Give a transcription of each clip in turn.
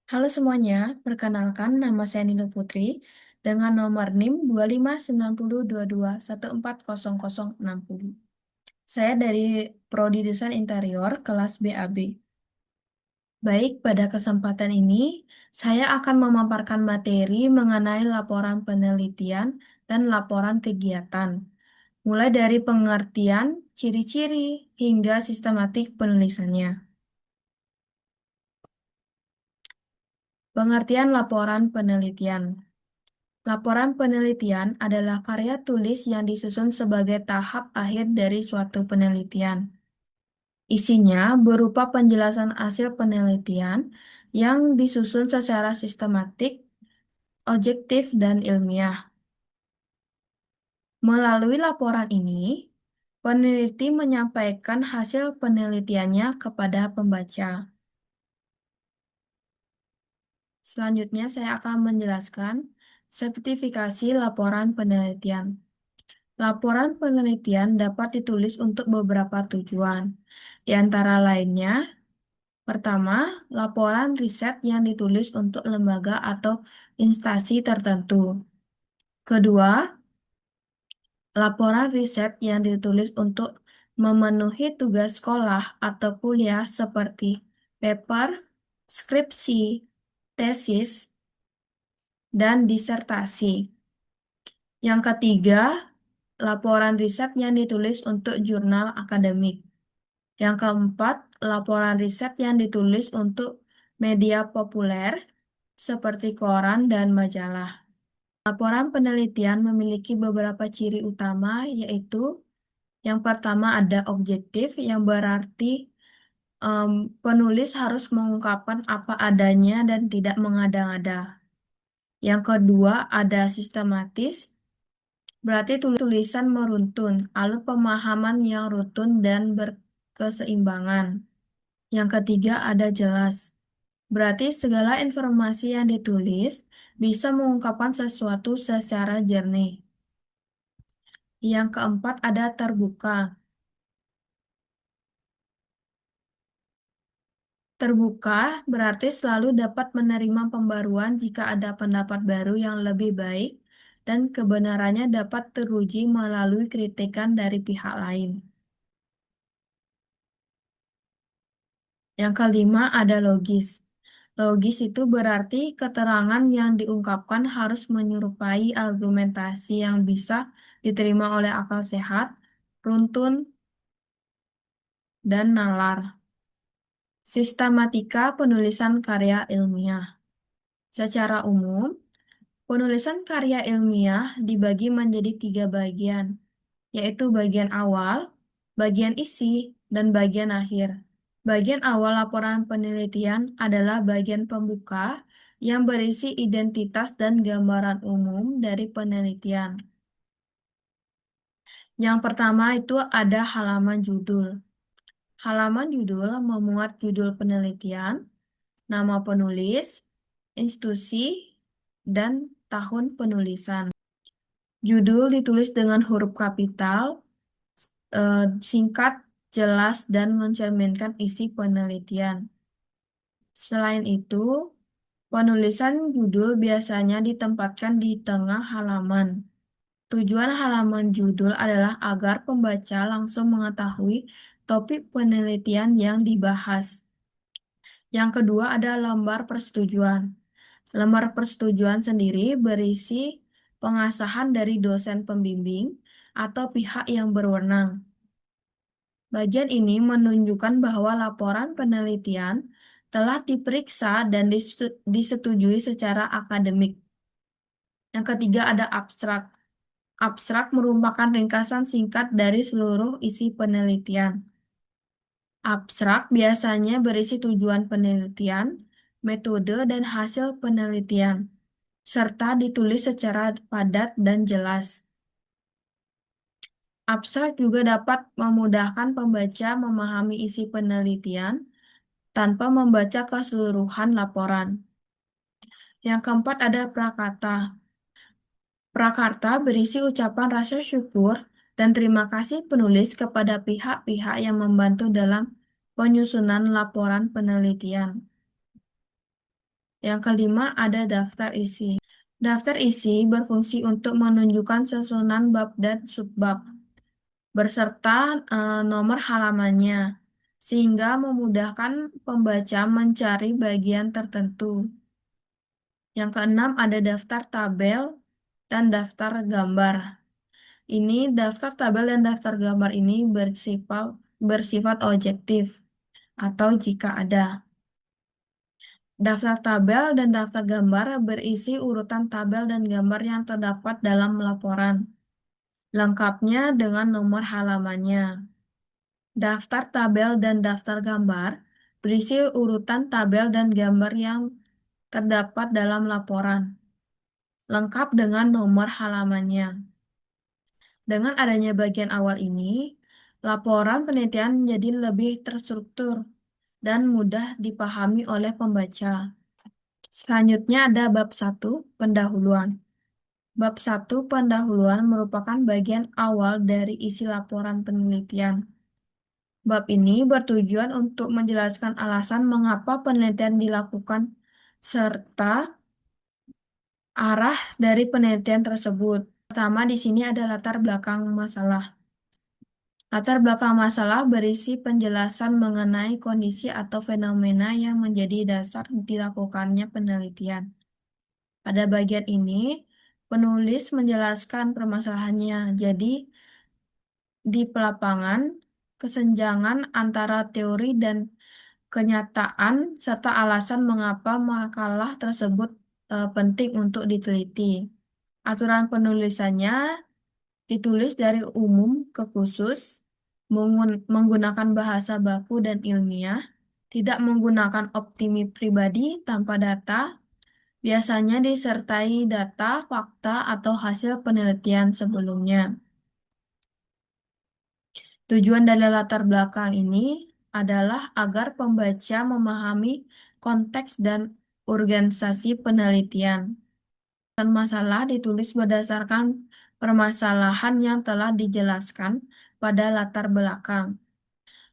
Halo semuanya, perkenalkan nama saya Nino Putri dengan nomor NIM 259022140060. Saya dari Prodi Desain Interior kelas BAB. Baik, pada kesempatan ini saya akan memaparkan materi mengenai laporan penelitian dan laporan kegiatan, mulai dari pengertian, ciri-ciri, hingga sistematik penulisannya. Pengertian laporan penelitian. Laporan penelitian adalah karya tulis yang disusun sebagai tahap akhir dari suatu penelitian. Isinya berupa penjelasan hasil penelitian yang disusun secara sistematik, objektif, dan ilmiah. Melalui laporan ini, peneliti menyampaikan hasil penelitiannya kepada pembaca. Selanjutnya, saya akan menjelaskan sertifikasi laporan penelitian. Laporan penelitian dapat ditulis untuk beberapa tujuan. Di antara lainnya, pertama, laporan riset yang ditulis untuk lembaga atau instansi tertentu. Kedua, laporan riset yang ditulis untuk memenuhi tugas sekolah atau kuliah seperti paper, skripsi, tesis, dan disertasi. Yang ketiga, laporan riset yang ditulis untuk jurnal akademik. Yang keempat, laporan riset yang ditulis untuk media populer seperti koran dan majalah. Laporan penelitian memiliki beberapa ciri utama, yaitu yang pertama ada objektif, yang berarti penulis harus mengungkapkan apa adanya dan tidak mengada-ngada. Yang kedua ada sistematis, berarti tulisan meruntun, alur pemahaman yang runtun dan berkeseimbangan. Yang ketiga ada jelas, berarti segala informasi yang ditulis bisa mengungkapkan sesuatu secara jernih. Yang keempat ada terbuka. Terbuka berarti selalu dapat menerima pembaruan jika ada pendapat baru yang lebih baik dan kebenarannya dapat teruji melalui kritikan dari pihak lain. Yang kelima ada logis. Logis itu berarti keterangan yang diungkapkan harus menyerupai argumentasi yang bisa diterima oleh akal sehat, runtun, dan nalar. Sistematika penulisan karya ilmiah. Secara umum, penulisan karya ilmiah dibagi menjadi tiga bagian, yaitu bagian awal, bagian isi, dan bagian akhir. Bagian awal laporan penelitian adalah bagian pembuka yang berisi identitas dan gambaran umum dari penelitian. Yang pertama itu ada halaman judul. Halaman judul memuat judul penelitian, nama penulis, institusi, dan tahun penulisan. Judul ditulis dengan huruf kapital, singkat, jelas, dan mencerminkan isi penelitian. Selain itu, penulisan judul biasanya ditempatkan di tengah halaman. Tujuan halaman judul adalah agar pembaca langsung mengetahui topik penelitian yang dibahas. Yang kedua ada lembar persetujuan. Lembar persetujuan sendiri berisi pengasahan dari dosen pembimbing atau pihak yang berwenang. Bagian ini menunjukkan bahwa laporan penelitian telah diperiksa dan disetujui secara akademik. Yang ketiga ada abstrak. Abstrak merupakan ringkasan singkat dari seluruh isi penelitian. Abstrak biasanya berisi tujuan penelitian, metode, dan hasil penelitian, serta ditulis secara padat dan jelas. Abstrak juga dapat memudahkan pembaca memahami isi penelitian tanpa membaca keseluruhan laporan. Yang keempat ada prakata. Prakarta berisi ucapan rasa syukur dan terima kasih penulis kepada pihak-pihak yang membantu dalam penyusunan laporan penelitian. Yang kelima ada daftar isi. Daftar isi berfungsi untuk menunjukkan susunan bab dan subbab berserta nomor halamannya, sehingga memudahkan pembaca mencari bagian tertentu. Yang keenam ada daftar tabel dan daftar gambar. Ini daftar tabel dan daftar gambar ini bersifat objektif atau jika ada. Daftar tabel dan daftar gambar berisi urutan tabel dan gambar yang terdapat dalam laporan, lengkapnya dengan nomor halamannya. Daftar tabel dan daftar gambar berisi urutan tabel dan gambar yang terdapat dalam laporan, lengkap dengan nomor halamannya. Dengan adanya bagian awal ini, laporan penelitian menjadi lebih terstruktur dan mudah dipahami oleh pembaca. Selanjutnya ada bab 1, pendahuluan. Bab 1, pendahuluan merupakan bagian awal dari isi laporan penelitian. Bab ini bertujuan untuk menjelaskan alasan mengapa penelitian dilakukan serta arah dari penelitian tersebut. Pertama, di sini ada latar belakang masalah. Latar belakang masalah berisi penjelasan mengenai kondisi atau fenomena yang menjadi dasar dilakukannya penelitian. Pada bagian ini, penulis menjelaskan permasalahannya. Jadi, di lapangan, kesenjangan antara teori dan kenyataan serta alasan mengapa makalah tersebut penting untuk diteliti. Aturan penulisannya ditulis dari umum ke khusus, menggunakan bahasa baku dan ilmiah, tidak menggunakan opini pribadi tanpa data, biasanya disertai data, fakta, atau hasil penelitian sebelumnya. Tujuan dari latar belakang ini adalah agar pembaca memahami konteks dan urgensi penelitian. Dan masalah ditulis berdasarkan permasalahan yang telah dijelaskan pada latar belakang.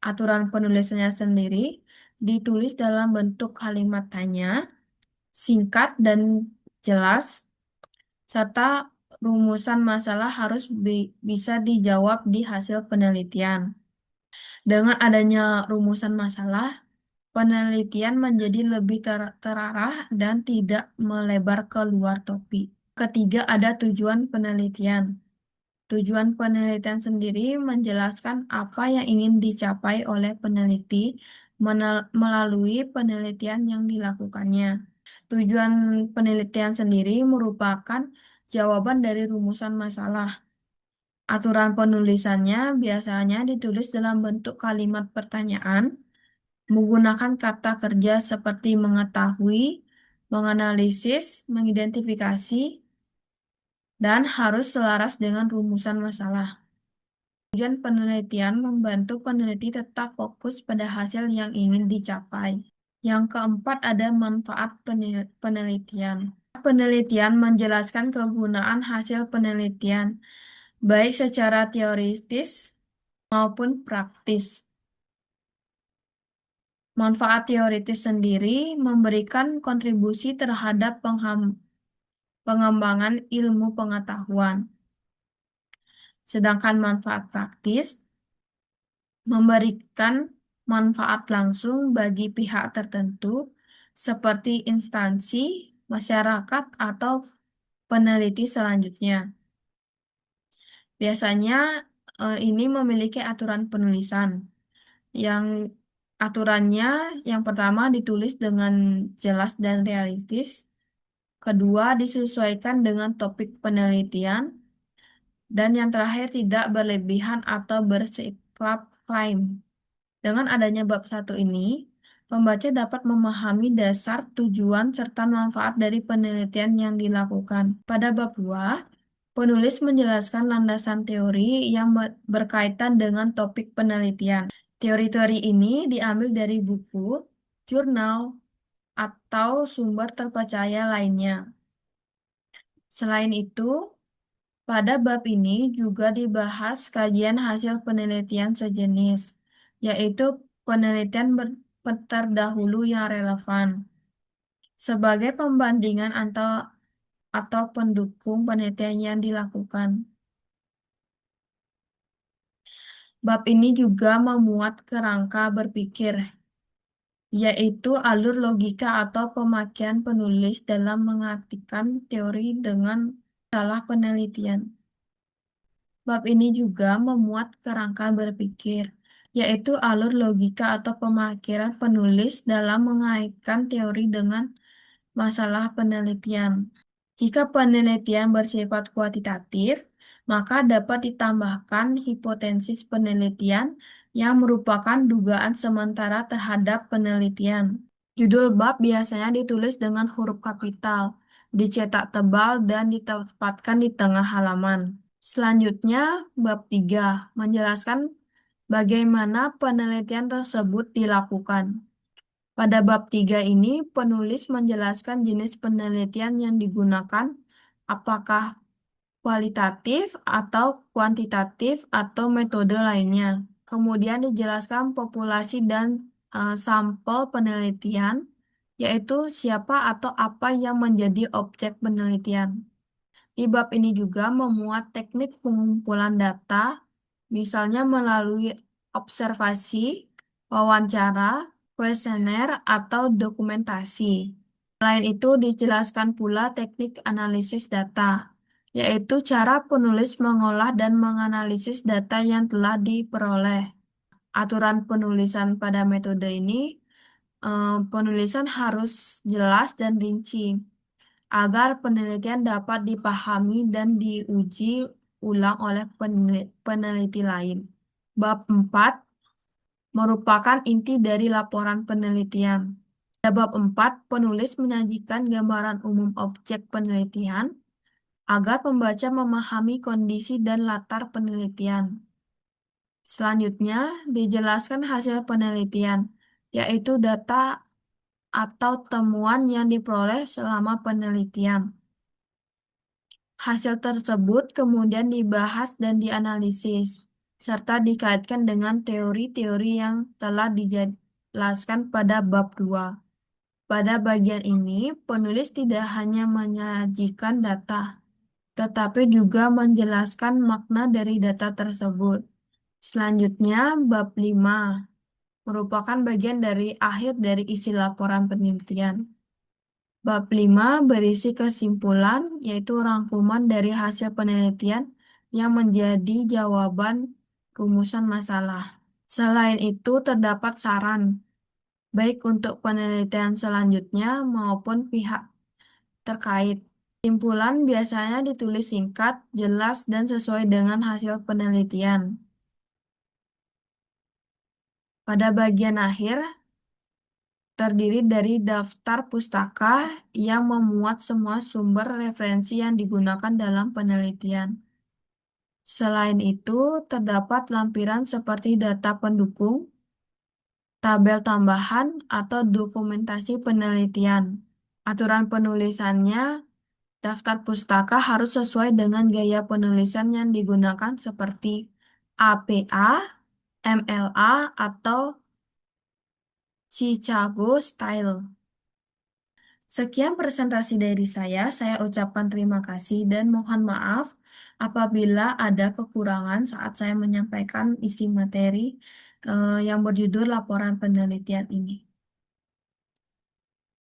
Aturan penulisannya sendiri ditulis dalam bentuk kalimat tanya, singkat dan jelas, serta rumusan masalah harus bisa dijawab di hasil penelitian. Dengan adanya rumusan masalah, penelitian menjadi lebih terarah dan tidak melebar ke luar topik. Ketiga, ada tujuan penelitian. Tujuan penelitian sendiri menjelaskan apa yang ingin dicapai oleh peneliti melalui penelitian yang dilakukannya. Tujuan penelitian sendiri merupakan jawaban dari rumusan masalah. Aturan penulisannya biasanya ditulis dalam bentuk kalimat pertanyaan, menggunakan kata kerja seperti mengetahui, menganalisis, mengidentifikasi, dan harus selaras dengan rumusan masalah. Tujuan penelitian membantu peneliti tetap fokus pada hasil yang ingin dicapai. Yang keempat ada manfaat penelitian. Penelitian menjelaskan kegunaan hasil penelitian, baik secara teoritis maupun praktis. Manfaat teoritis sendiri memberikan kontribusi terhadap pengembangan ilmu pengetahuan. Sedangkan manfaat praktis memberikan manfaat langsung bagi pihak tertentu seperti instansi, masyarakat, atau peneliti selanjutnya. Biasanya ini memiliki aturan penulisan. Yang aturannya yang pertama ditulis dengan jelas dan realistis. Kedua, disesuaikan dengan topik penelitian. Dan yang terakhir, tidak berlebihan atau bersikap klaim. Dengan adanya bab 1 ini, pembaca dapat memahami dasar, tujuan, serta manfaat dari penelitian yang dilakukan. Pada bab 2, penulis menjelaskan landasan teori yang berkaitan dengan topik penelitian. Teori-teori ini diambil dari buku, jurnal, atau sumber terpercaya lainnya. Selain itu, pada bab ini juga dibahas kajian hasil penelitian sejenis, yaitu penelitian terdahulu yang relevan. sebagai pembandingan atau pendukung penelitian yang dilakukan. Bab ini juga memuat kerangka berpikir, yaitu alur logika atau pemakaian penulis dalam mengartikan teori dengan salah penelitian. Bab ini juga memuat kerangka berpikir, yaitu alur logika atau pemakiran penulis dalam mengaitkan teori dengan masalah penelitian. Jika penelitian bersifat kuantitatif, maka dapat ditambahkan hipotesis penelitian yang merupakan dugaan sementara terhadap penelitian. Judul bab biasanya ditulis dengan huruf kapital, dicetak tebal, dan ditempatkan di tengah halaman. Selanjutnya, bab 3 menjelaskan bagaimana penelitian tersebut dilakukan. Pada bab 3 ini, penulis menjelaskan jenis penelitian yang digunakan, apakah kualitatif atau kuantitatif atau metode lainnya. Kemudian dijelaskan populasi dan sampel penelitian, yaitu siapa atau apa yang menjadi objek penelitian. Di bab ini juga memuat teknik pengumpulan data, misalnya melalui observasi, wawancara, kuesioner, atau dokumentasi. Selain itu, dijelaskan pula teknik analisis data, yaitu cara penulis mengolah dan menganalisis data yang telah diperoleh. Aturan penulisan pada metode ini, penulisan harus jelas dan rinci agar penelitian dapat dipahami dan diuji ulang oleh peneliti lain. Bab 4 merupakan inti dari laporan penelitian. Pada bab 4, penulis menyajikan gambaran umum objek penelitian agar pembaca memahami kondisi dan latar penelitian. Selanjutnya, dijelaskan hasil penelitian, yaitu data atau temuan yang diperoleh selama penelitian. Hasil tersebut kemudian dibahas dan dianalisis, serta dikaitkan dengan teori-teori yang telah dijelaskan pada bab 2. Pada bagian ini, penulis tidak hanya menyajikan data, tetapi juga menjelaskan makna dari data tersebut. Selanjutnya, bab 5 merupakan bagian dari akhir dari isi laporan penelitian. Bab 5 berisi kesimpulan, yaitu rangkuman dari hasil penelitian yang menjadi jawaban rumusan masalah. Selain itu, terdapat saran, baik untuk penelitian selanjutnya maupun pihak terkait. Kesimpulan biasanya ditulis singkat, jelas, dan sesuai dengan hasil penelitian. Pada bagian akhir, terdiri dari daftar pustaka yang memuat semua sumber referensi yang digunakan dalam penelitian. Selain itu, terdapat lampiran seperti data pendukung, tabel tambahan, atau dokumentasi penelitian. Aturan penulisannya, daftar pustaka harus sesuai dengan gaya penulisan yang digunakan seperti APA, MLA, atau Chicago Style. Sekian presentasi dari saya ucapkan terima kasih dan mohon maaf apabila ada kekurangan saat saya menyampaikan isi materi yang berjudul laporan penelitian ini.